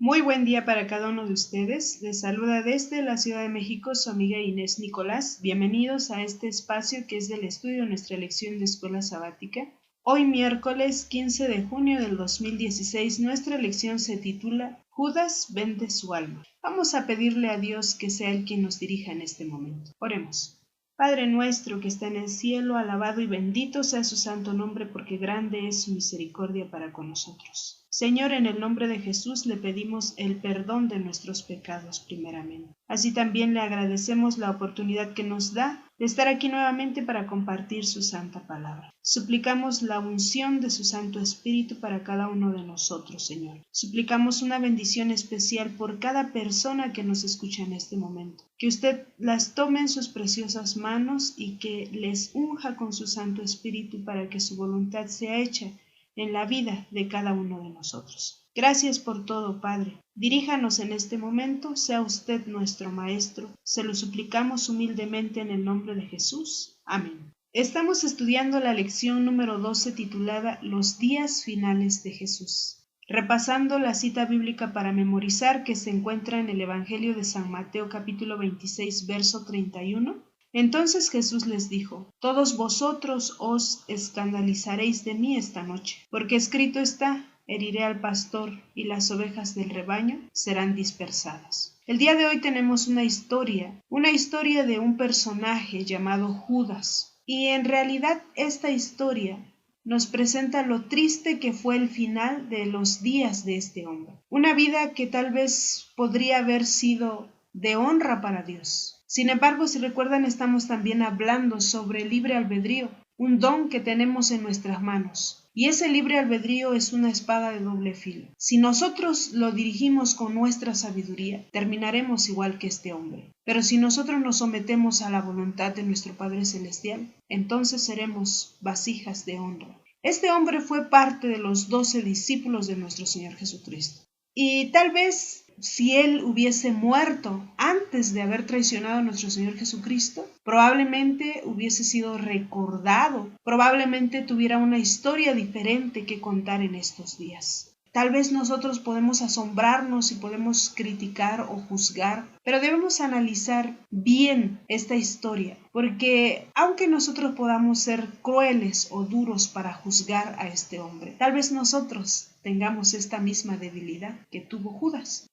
Muy buen día para cada uno de ustedes. Les saluda desde la Ciudad de México su amiga Inés Nicolás. Bienvenidos a este espacio que es del estudio de nuestra lección de escuela sabática. Hoy miércoles 15 de junio del 2016 nuestra lección se titula Judas vende su alma. Vamos a pedirle a Dios que sea Él quien nos dirija en este momento. Oremos. Padre nuestro que está en el cielo, alabado y bendito sea su santo nombre, porque grande es su misericordia para con nosotros. Señor, en el nombre de Jesús le pedimos el perdón de nuestros pecados primeramente. Así también le agradecemos la oportunidad que nos da de estar aquí nuevamente para compartir su santa palabra. Suplicamos la unción de su Santo Espíritu para cada uno de nosotros, Señor. Suplicamos una bendición especial por cada persona que nos escucha en este momento. Que usted las tome en sus preciosas manos y que les unja con su Santo Espíritu para que su voluntad sea hecha en la vida de cada uno de nosotros. Gracias por todo, Padre. Diríjanos en este momento, sea usted nuestro Maestro. Se lo suplicamos humildemente en el nombre de Jesús. Amén. Estamos estudiando la lección número 12 titulada Los días finales de Jesús. Repasando la cita bíblica para memorizar que se encuentra en el Evangelio de San Mateo capítulo 26 verso 31. Entonces Jesús les dijo: Todos vosotros os escandalizaréis de mí esta noche, porque escrito está: heriré al pastor y las ovejas del rebaño serán dispersadas. El día de hoy tenemos una historia de un personaje llamado Judas, y en realidad esta historia nos presenta lo triste que fue el final de los días de este hombre. Una vida que tal vez podría haber sido de honra para Dios. Sin embargo, si recuerdan, estamos también hablando sobre el libre albedrío, un don que tenemos en nuestras manos. Y ese libre albedrío es una espada de doble filo. Si nosotros lo dirigimos con nuestra sabiduría, terminaremos igual que este hombre. Pero si nosotros nos sometemos a la voluntad de nuestro Padre Celestial, entonces seremos vasijas de honra. Este hombre fue parte de los 12 discípulos de nuestro Señor Jesucristo. Y tal vez si él hubiese muerto antes de haber traicionado a nuestro Señor Jesucristo, probablemente hubiese sido recordado, probablemente tuviera una historia diferente que contar en estos días. Tal vez nosotros podemos asombrarnos y podemos criticar o juzgar, pero debemos analizar bien esta historia, porque aunque nosotros podamos ser crueles o duros para juzgar a este hombre, tal vez nosotros tengamos esta misma debilidad que tuvo Judas.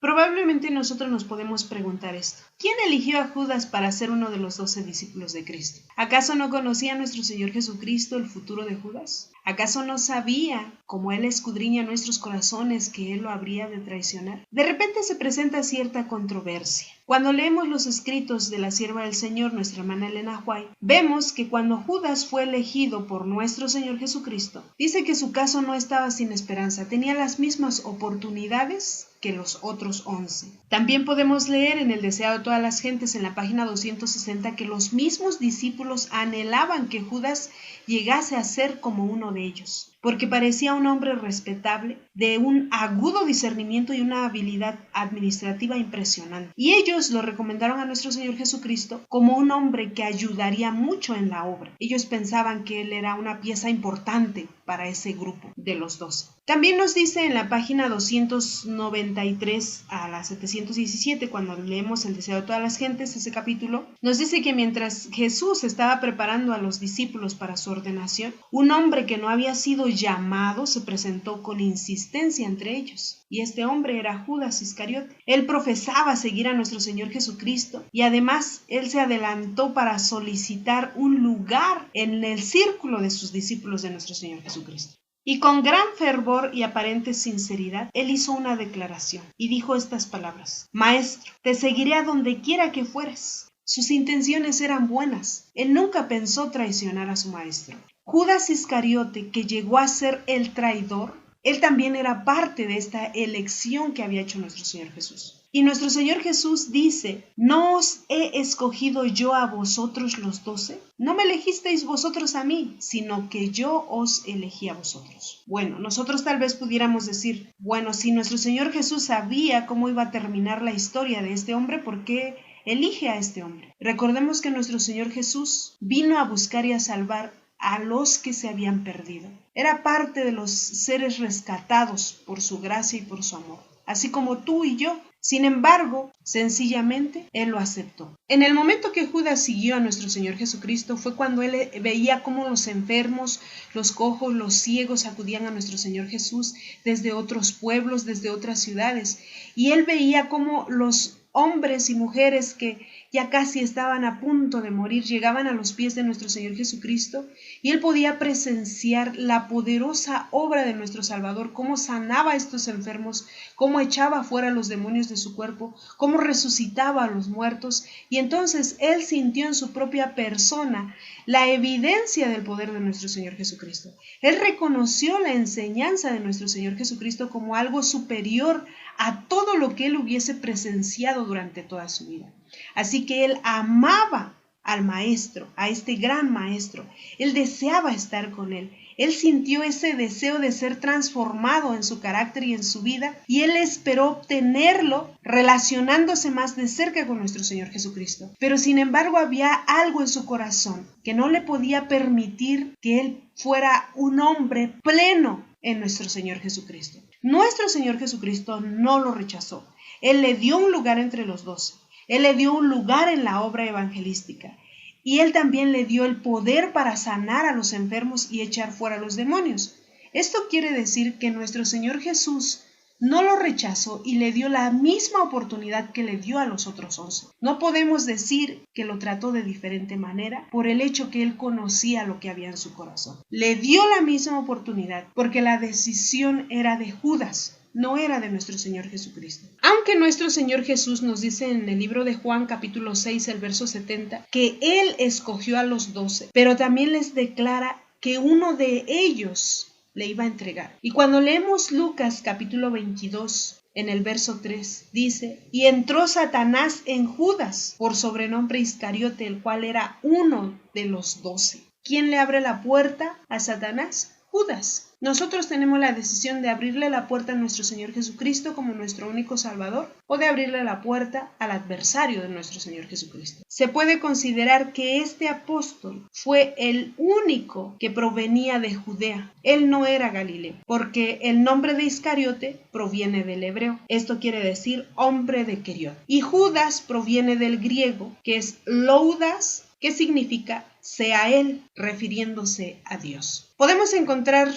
Probablemente nosotros nos podemos preguntar esto: ¿quién eligió a Judas para ser uno de los 12 discípulos de Cristo? ¿Acaso no conocía a nuestro Señor Jesucristo el futuro de Judas? ¿Acaso no sabía, como Él escudriña nuestros corazones, que Él lo habría de traicionar? De repente se presenta cierta controversia. Cuando leemos los escritos de la sierva del Señor, nuestra hermana Elena White, vemos que cuando Judas fue elegido por nuestro Señor Jesucristo, dice que su caso no estaba sin esperanza, tenía las mismas oportunidades que los otros 11. También podemos leer en el Deseo de todas las gentes en la página 260 que los mismos discípulos anhelaban que Judas llegase a ser como uno de ellos, porque parecía un hombre respetable, de un agudo discernimiento y una habilidad administrativa impresionante. Y ellos lo recomendaron a nuestro Señor Jesucristo como un hombre que ayudaría mucho en la obra. Ellos pensaban que él era una pieza importante para ese grupo de los 12. También nos dice en la página 293 a la 717, cuando leemos el Deseo de todas las gentes, ese capítulo, nos dice que mientras Jesús estaba preparando a los discípulos para su ordenación, un hombre que no había sido llamado se presentó con insistencia entre ellos. Y este hombre era Judas Iscariote. Él profesaba seguir a nuestro Señor Jesucristo y además él se adelantó para solicitar un lugar en el círculo de sus discípulos de nuestro Señor Jesucristo. Y con gran fervor y aparente sinceridad, él hizo una declaración y dijo estas palabras: Maestro, te seguiré a donde quiera que fueres. Sus intenciones eran buenas. Él nunca pensó traicionar a su maestro. Judas Iscariote, que llegó a ser el traidor, él también era parte de esta elección que había hecho nuestro Señor Jesús. Y nuestro Señor Jesús dice: ¿no os he escogido yo a vosotros los 12? No me elegisteis vosotros a mí, sino que yo os elegí a vosotros. Bueno, nosotros tal vez pudiéramos decir, bueno, si nuestro Señor Jesús sabía cómo iba a terminar la historia de este hombre, ¿por qué elige a este hombre? Recordemos que nuestro Señor Jesús vino a buscar y a salvar a los que se habían perdido. Era parte de los seres rescatados por su gracia y por su amor. así como tú y yo. Sin embargo, sencillamente, él lo aceptó. En el momento que Judas siguió a nuestro Señor Jesucristo fue cuando él veía cómo los enfermos, los cojos, los ciegos acudían a nuestro Señor Jesús desde otros pueblos, desde otras ciudades. Y él veía cómo los hombres y mujeres que ya casi estaban a punto de morir llegaban a los pies de nuestro Señor Jesucristo, y él podía presenciar la poderosa obra de nuestro Salvador, cómo sanaba a estos enfermos, cómo echaba fuera los demonios de su cuerpo, cómo resucitaba a los muertos. Y entonces él sintió en su propia persona la evidencia del poder de nuestro Señor Jesucristo. Él reconoció la enseñanza de nuestro Señor Jesucristo como algo superior a todo lo que él hubiese presenciado durante toda su vida. Así que él amaba al maestro, a este gran maestro. Él deseaba estar con él. Él sintió ese deseo de ser transformado en su carácter y en su vida, y él esperó obtenerlo relacionándose más de cerca con nuestro Señor Jesucristo. Pero sin embargo había algo en su corazón que no le podía permitir que él fuera un hombre pleno en nuestro Señor Jesucristo. Nuestro Señor Jesucristo no lo rechazó. Él le dio un lugar entre los 12. Él le dio un lugar en la obra evangelística. Y él también le dio el poder para sanar a los enfermos y echar fuera a los demonios. Esto quiere decir que nuestro Señor Jesús no lo rechazó y le dio la misma oportunidad que le dio a los otros 11. No podemos decir que lo trató de diferente manera por el hecho que él conocía lo que había en su corazón. Le dio la misma oportunidad porque la decisión era de Judas, no era de nuestro Señor Jesucristo. Aunque nuestro Señor Jesús nos dice en el libro de Juan capítulo 6, el verso 70, que Él escogió a los 12, pero también les declara que uno de ellos le iba a entregar. Y cuando leemos Lucas capítulo 22, en el verso 3, dice: y entró Satanás en Judas, por sobrenombre Iscariote, el cual era uno de los 12. ¿Quién le abre la puerta a Satanás? Judas. Nosotros tenemos la decisión de abrirle la puerta a nuestro Señor Jesucristo como nuestro único Salvador, o de abrirle la puerta al adversario de nuestro Señor Jesucristo. Se puede considerar que este apóstol fue el único que provenía de Judea. Él no era Galileo, porque el nombre de Iscariote proviene del hebreo. Esto quiere decir hombre de Queriot. Y Judas proviene del griego, que es loudas, que significa sea él, refiriéndose a Dios. Podemos encontrar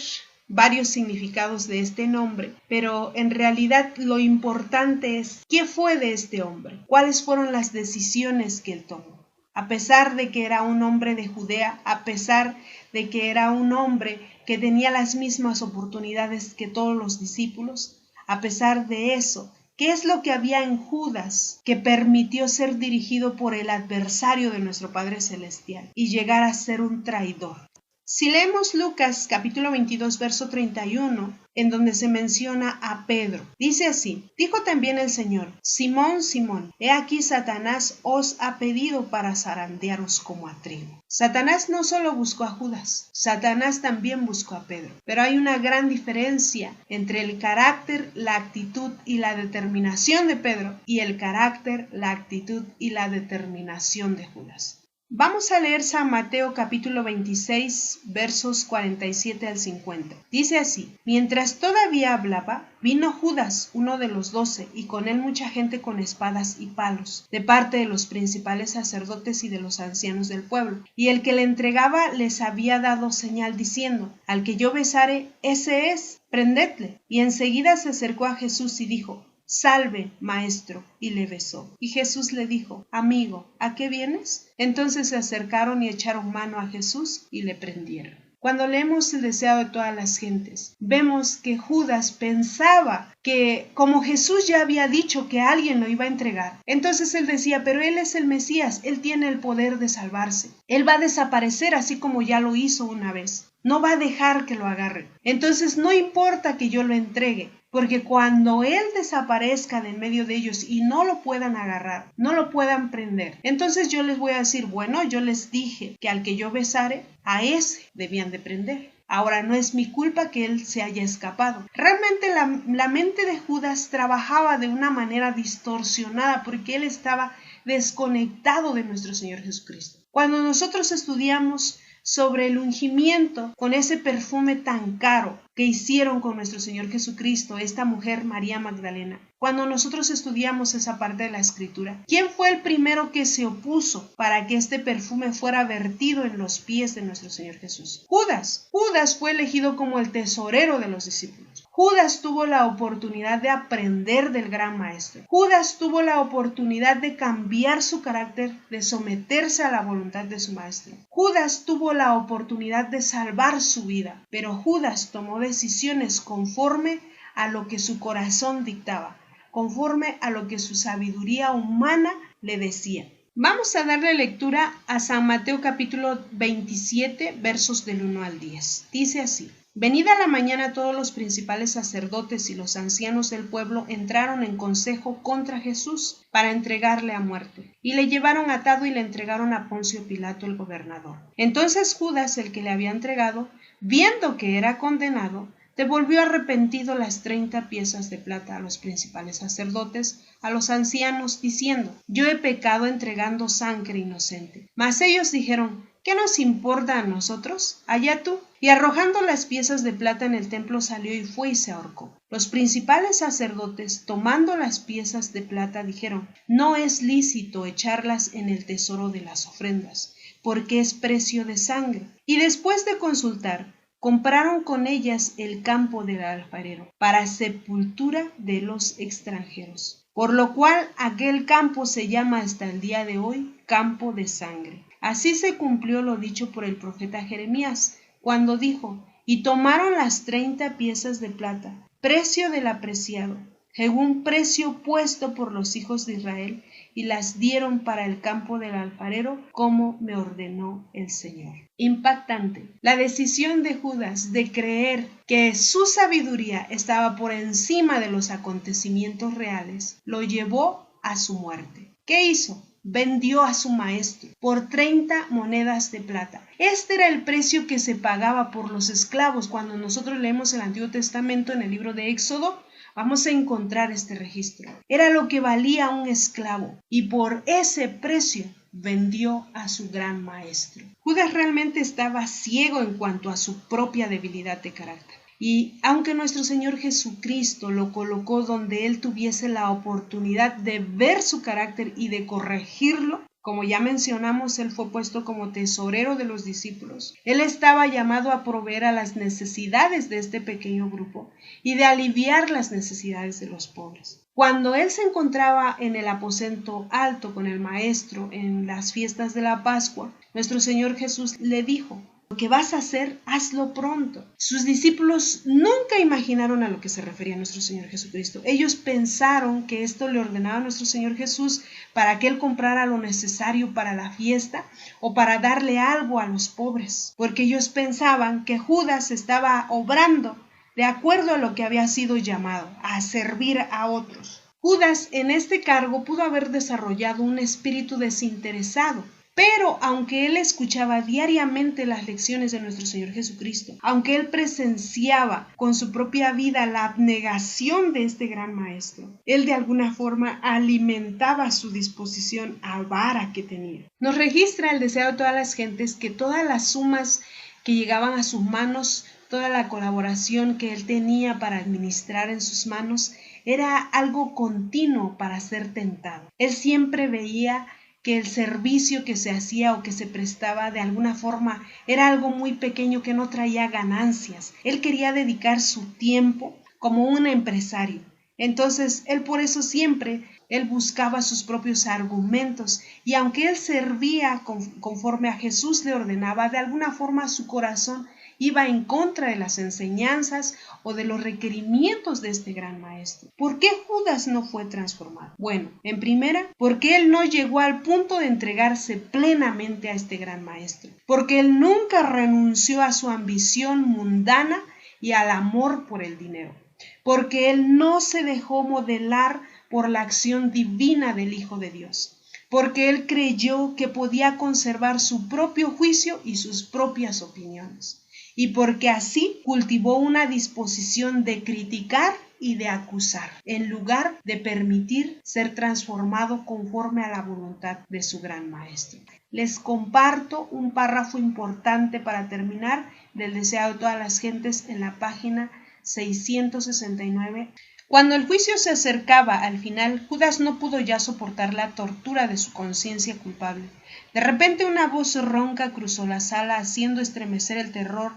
varios significados de este nombre, pero en realidad lo importante es ¿qué fue de este hombre? ¿Cuáles fueron las decisiones que él tomó? A pesar de que era un hombre de Judea, a pesar de que era un hombre que tenía las mismas oportunidades que todos los discípulos, a pesar de eso, ¿qué es lo que había en Judas que permitió ser dirigido por el adversario de nuestro Padre Celestial y llegar a ser un traidor? Si leemos Lucas capítulo 22, verso 31, en donde se menciona a Pedro, dice así: dijo también el Señor: Simón, Simón, he aquí Satanás os ha pedido para zarandearos como a trigo. Satanás no solo buscó a Judas, Satanás también buscó a Pedro. Pero hay una gran diferencia entre el carácter, la actitud y la determinación de Pedro y el carácter, la actitud y la determinación de Judas. Vamos a leer San Mateo capítulo 26, versos 47 al 50. Dice así: mientras todavía hablaba, vino Judas, uno de los 12, y con él mucha gente con espadas y palos, de parte de los principales sacerdotes y de los ancianos del pueblo. Y el que le entregaba les había dado señal diciendo: al que yo besare, ese es, prendedle. Y enseguida se acercó a Jesús y dijo: salve, maestro, y le besó. Y Jesús le dijo: amigo, ¿a qué vienes? Entonces se acercaron y echaron mano a Jesús y le prendieron. Cuando leemos el deseo de todas las gentes, vemos que Judas pensaba que, como Jesús ya había dicho que alguien lo iba a entregar, entonces él decía: pero él es el Mesías, él tiene el poder de salvarse, él va a desaparecer así como ya lo hizo una vez, no va a dejar que lo agarren, entonces no importa que yo lo entregue, porque cuando él desaparezca de en medio de ellos y no lo puedan agarrar, no lo puedan prender, entonces yo les voy a decir: bueno, yo les dije que al que yo besare, a ese debían de prender. Ahora no es mi culpa que él se haya escapado. Realmente la mente de Judas trabajaba de una manera distorsionada porque él estaba desconectado de nuestro Señor Jesucristo. Cuando nosotros estudiamos sobre el ungimiento con ese perfume tan caro que hicieron con nuestro Señor Jesucristo, esta mujer María Magdalena. Cuando nosotros estudiamos esa parte de la Escritura, ¿quién fue el primero que se opuso para que este perfume fuera vertido en los pies de nuestro Señor Jesús? Judas. Judas fue elegido como el tesorero de los discípulos. Judas tuvo la oportunidad de aprender del gran maestro. Judas tuvo la oportunidad de cambiar su carácter, de someterse a la voluntad de su maestro. Judas tuvo la oportunidad de salvar su vida, pero Judas tomó decisiones conforme a lo que su corazón dictaba, conforme a lo que su sabiduría humana le decía. Vamos a darle lectura a San Mateo capítulo 27, versos del 1 al 10. Dice así: Venida la mañana, todos los principales sacerdotes y los ancianos del pueblo entraron en consejo contra Jesús para entregarle a muerte, y le llevaron atado y le entregaron a Poncio Pilato el gobernador. Entonces Judas, el que le había entregado, viendo que era condenado, devolvió arrepentido las 30 piezas de plata a los principales sacerdotes, a los ancianos, diciendo: Yo he pecado entregando sangre inocente. Mas ellos dijeron: ¿Qué nos importa a nosotros? Allá tú. Y arrojando las piezas de plata en el templo salió y fue y se ahorcó. Los principales sacerdotes, tomando las piezas de plata, dijeron: No es lícito echarlas en el tesoro de las ofrendas, porque es precio de sangre. Y después de consultar, compraron con ellas el campo del alfarero, para sepultura de los extranjeros. Por lo cual aquel campo se llama hasta el día de hoy campo de sangre. Así se cumplió lo dicho por el profeta Jeremías, cuando dijo: Y tomaron las 30 piezas de plata, precio del apreciado, según precio puesto por los hijos de Israel, y las dieron para el campo del alfarero, como me ordenó el Señor. Impactante. La decisión de Judas de creer que su sabiduría estaba por encima de los acontecimientos reales lo llevó a su muerte. ¿Qué hizo? Vendió a su maestro por 30 monedas de plata. Este era el precio que se pagaba por los esclavos. Cuando nosotros leemos el Antiguo Testamento en el libro de Éxodo, vamos a encontrar este registro. Era lo que valía un esclavo, y por ese precio vendió a su gran maestro. Judas realmente estaba ciego en cuanto a su propia debilidad de carácter. Y aunque nuestro Señor Jesucristo lo colocó donde él tuviese la oportunidad de ver su carácter y de corregirlo, como ya mencionamos, él fue puesto como tesorero de los discípulos. Él estaba llamado a proveer a las necesidades de este pequeño grupo y de aliviar las necesidades de los pobres. Cuando él se encontraba en el aposento alto con el maestro en las fiestas de la Pascua, nuestro Señor Jesús le dijo: Lo que vas a hacer, hazlo pronto. Sus discípulos nunca imaginaron a lo que se refería nuestro Señor Jesucristo. Ellos pensaron que esto le ordenaba a nuestro Señor Jesús para que él comprara lo necesario para la fiesta o para darle algo a los pobres, porque ellos pensaban que Judas estaba obrando de acuerdo a lo que había sido llamado, a servir a otros. Judas en este cargo pudo haber desarrollado un espíritu desinteresado. Pero aunque él escuchaba diariamente las lecciones de nuestro Señor Jesucristo, aunque él presenciaba con su propia vida la abnegación de este gran maestro, él de alguna forma alimentaba su disposición avara que tenía. Nos registra el deseo de todas las gentes que todas las sumas que llegaban a sus manos, toda la colaboración que él tenía para administrar en sus manos, era algo continuo para ser tentado. Él siempre veía que el servicio que se hacía o que se prestaba de alguna forma era algo muy pequeño que no traía ganancias. Él quería dedicar su tiempo como un empresario. Entonces, él por eso siempre, él buscaba sus propios argumentos, y aunque él servía conforme a Jesús le ordenaba, de alguna forma su corazón iba en contra de las enseñanzas o de los requerimientos de este gran maestro. ¿Por qué Judas no fue transformado? Bueno, en primera, porque él no llegó al punto de entregarse plenamente a este gran maestro, porque él nunca renunció a su ambición mundana y al amor por el dinero, porque él no se dejó modelar por la acción divina del Hijo de Dios, porque él creyó que podía conservar su propio juicio y sus propias opiniones, y porque así cultivó una disposición de criticar y de acusar, en lugar de permitir ser transformado conforme a la voluntad de su gran maestro. Les comparto un párrafo importante para terminar del deseo de todas las gentes en la página 669. Cuando el juicio se acercaba al final, Judas no pudo ya soportar la tortura de su conciencia culpable. De repente una voz ronca cruzó la sala, haciendo estremecer el terror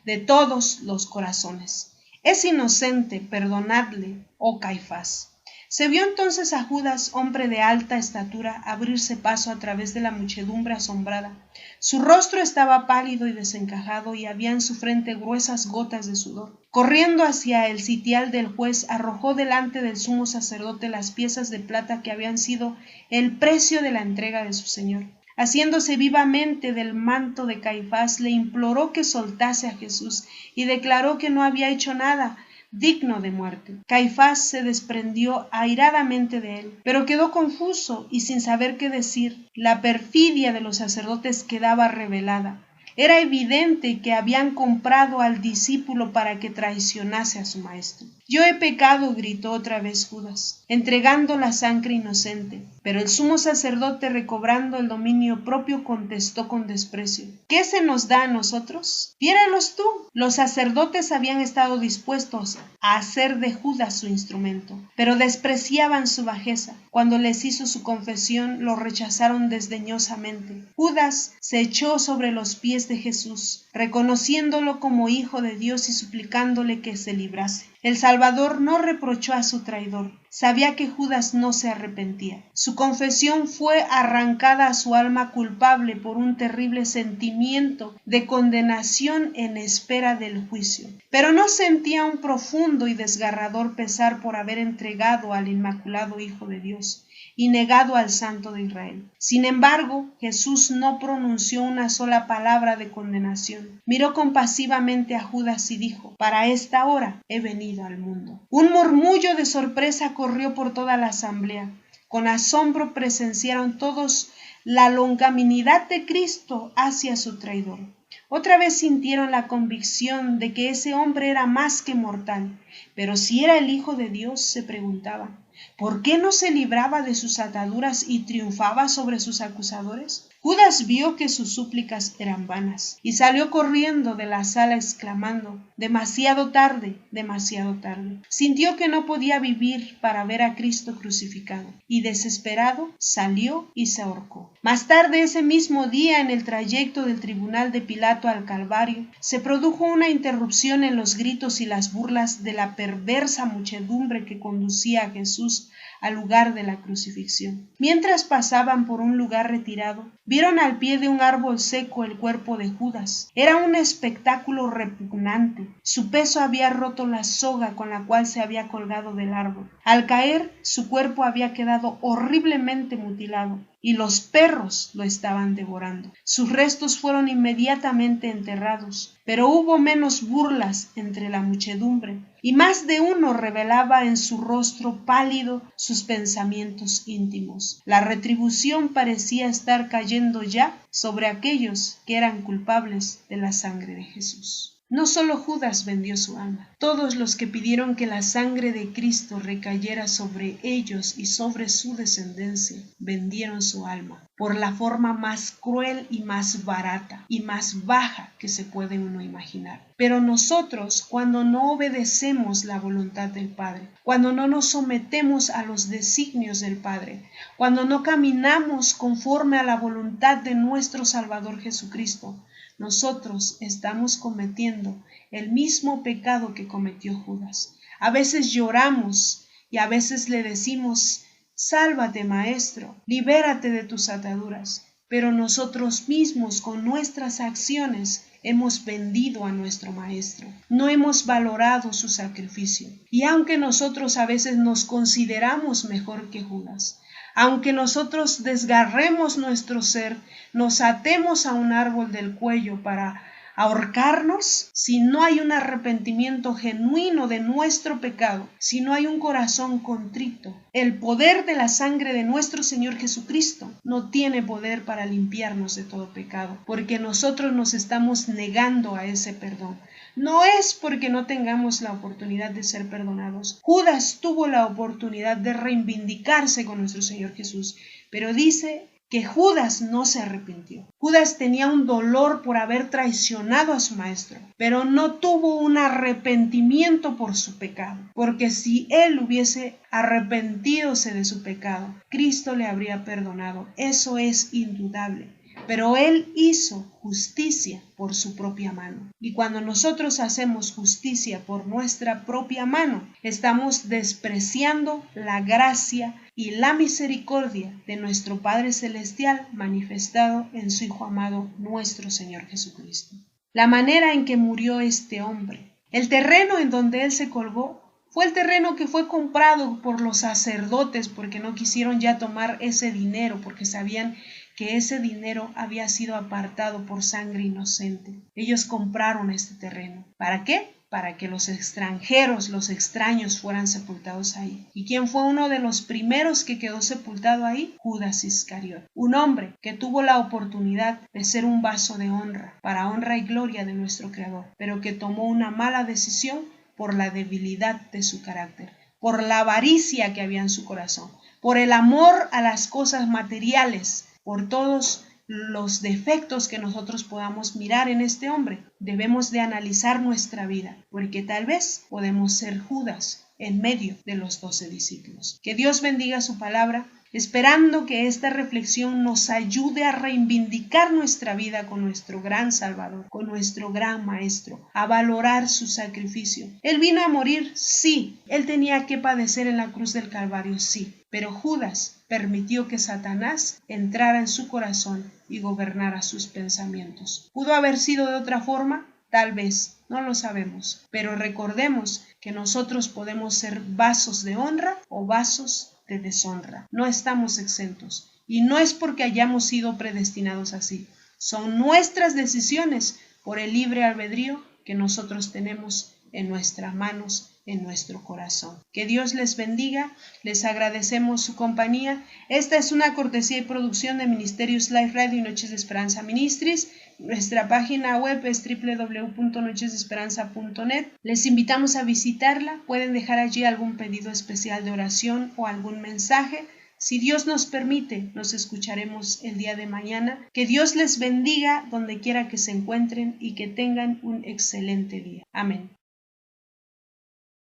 de todos los corazones. «Es inocente, perdonadle, oh Caifás». Se vio entonces a Judas, hombre de alta estatura, abrirse paso a través de la muchedumbre asombrada. Su rostro estaba pálido y desencajado, y había en su frente gruesas gotas de sudor. Corriendo hacia el sitial del juez, arrojó delante del sumo sacerdote las piezas de plata que habían sido el precio de la entrega de su señor. Asiéndose vivamente del manto de Caifás, le imploró que soltase a Jesús y declaró que no había hecho nada digno de muerte. Caifás se desprendió airadamente de él, pero quedó confuso y sin saber qué decir. La perfidia de los sacerdotes quedaba revelada. Era evidente que habían comprado al discípulo para que traicionase a su maestro. «Yo he pecado», gritó otra vez Judas, entregando la sangre inocente. Pero el sumo sacerdote, recobrando el dominio propio, contestó con desprecio: «¿Qué se nos da a nosotros? Viéralos tú». Los sacerdotes habían estado dispuestos a hacer de Judas su instrumento, pero despreciaban su bajeza. Cuando les hizo su confesión, lo rechazaron desdeñosamente. Judas se echó sobre los pies de Jesús, reconociéndolo como Hijo de Dios y suplicándole que se librase. El Salvador no reprochó a su traidor. Sabía que Judas no se arrepentía. Su confesión fue arrancada a su alma culpable por un terrible sentimiento de condenación en espera del juicio. Pero no sentía un profundo y desgarrador pesar por haber entregado al Inmaculado Hijo de Dios y negado al Santo de Israel. Sin embargo, Jesús no pronunció una sola palabra de condenación. Miró compasivamente a Judas y dijo: «Para esta hora he venido al mundo». Un murmullo de sorpresa corrió por toda la asamblea. Con asombro presenciaron todos la longanimidad de Cristo hacia su traidor. Otra vez sintieron la convicción de que ese hombre era más que mortal. Pero si era el Hijo de Dios, se preguntaban, ¿por qué no se libraba de sus ataduras y triunfaba sobre sus acusadores? Judas vio que sus súplicas eran vanas y salió corriendo de la sala exclamando: «Demasiado tarde, demasiado tarde». Sintió que no podía vivir para ver a Cristo crucificado y, desesperado, salió y se ahorcó. Más tarde, ese mismo día, en el trayecto del tribunal de Pilato al Calvario, se produjo una interrupción en los gritos y las burlas de la perversa muchedumbre que conducía a Jesús al lugar de la crucifixión. Mientras pasaban por un lugar retirado, vieron al pie de un árbol seco el cuerpo de Judas. Era un espectáculo repugnante. Su peso había roto la soga con la cual se había colgado del árbol. Al caer, su cuerpo había quedado horriblemente mutilado y los perros lo estaban devorando. Sus restos fueron inmediatamente enterrados, pero hubo menos burlas entre la muchedumbre, y más de uno revelaba en su rostro pálido sus pensamientos íntimos. La retribución parecía estar cayendo ya sobre aquellos que eran culpables de la sangre de Jesús. No solo Judas vendió su alma. Todos los que pidieron que la sangre de Cristo recayera sobre ellos y sobre su descendencia, vendieron su alma por la forma más cruel y más barata y más baja que se puede uno imaginar. Pero nosotros, cuando no obedecemos la voluntad del Padre, cuando no nos sometemos a los designios del Padre, cuando no caminamos conforme a la voluntad de nuestro Salvador Jesucristo, nosotros estamos cometiendo el mismo pecado que cometió Judas. A veces lloramos y a veces le decimos: «Sálvate, Maestro, libérate de tus ataduras», pero nosotros mismos con nuestras acciones hemos vendido a nuestro Maestro. No hemos valorado su sacrificio. Y aunque nosotros a veces nos consideramos mejor que Judas, aunque nosotros desgarremos nuestro ser, nos atemos a un árbol del cuello para ahorcarnos si no hay un arrepentimiento genuino de nuestro pecado, si no hay un corazón contrito. El poder de la sangre de nuestro Señor Jesucristo no tiene poder para limpiarnos de todo pecado, porque nosotros nos estamos negando a ese perdón. No es porque no tengamos la oportunidad de ser perdonados. Judas tuvo la oportunidad de reivindicarse con nuestro Señor Jesús, pero dice que Judas no se arrepintió. Judas tenía un dolor por haber traicionado a su maestro, pero no tuvo un arrepentimiento por su pecado, porque si él hubiese arrepentídose de su pecado, Cristo le habría perdonado. Eso es indudable. Pero él hizo justicia por su propia mano. Y cuando nosotros hacemos justicia por nuestra propia mano, estamos despreciando la gracia y la misericordia de nuestro Padre Celestial manifestado en su Hijo amado, nuestro Señor Jesucristo. La manera en que murió este hombre, el terreno en donde él se colgó, fue el terreno que fue comprado por los sacerdotes porque no quisieron ya tomar ese dinero, porque sabían que ese dinero había sido apartado por sangre inocente. Ellos compraron este terreno. ¿Para qué? Para que los extranjeros, los extraños fueran sepultados ahí. ¿Y quién fue uno de los primeros que quedó sepultado ahí? Judas Iscariot, un hombre que tuvo la oportunidad de ser un vaso de honra, para honra y gloria de nuestro Creador, pero que tomó una mala decisión por la debilidad de su carácter, por la avaricia que había en su corazón, por el amor a las cosas materiales, por todos los defectos que nosotros podamos mirar en este hombre. Debemos de analizar nuestra vida, porque tal vez podemos ser Judas en medio de los 12 discípulos. Que Dios bendiga su palabra, esperando que esta reflexión nos ayude a reivindicar nuestra vida con nuestro gran Salvador, con nuestro gran Maestro, a valorar su sacrificio. Él vino a morir, sí. Él tenía que padecer en la cruz del Calvario, sí. Pero Judas permitió que Satanás entrara en su corazón y gobernara sus pensamientos. ¿Pudo haber sido de otra forma? Tal vez, no lo sabemos. Pero recordemos que nosotros podemos ser vasos de honra o vasos de deshonra. No estamos exentos. Y no es porque hayamos sido predestinados así. Son nuestras decisiones por el libre albedrío que nosotros tenemos en nuestras manos, en nuestro corazón. Que Dios les bendiga, les agradecemos su compañía. Esta es una cortesía y producción de Ministerios Life Radio y Noches de Esperanza Ministries. Nuestra página web es www.nochesdeesperanza.net. Les invitamos a visitarla. Pueden dejar allí algún pedido especial de oración o algún mensaje. Si Dios nos permite, nos escucharemos el día de mañana. Que Dios les bendiga donde quiera que se encuentren y que tengan un excelente día. Amén.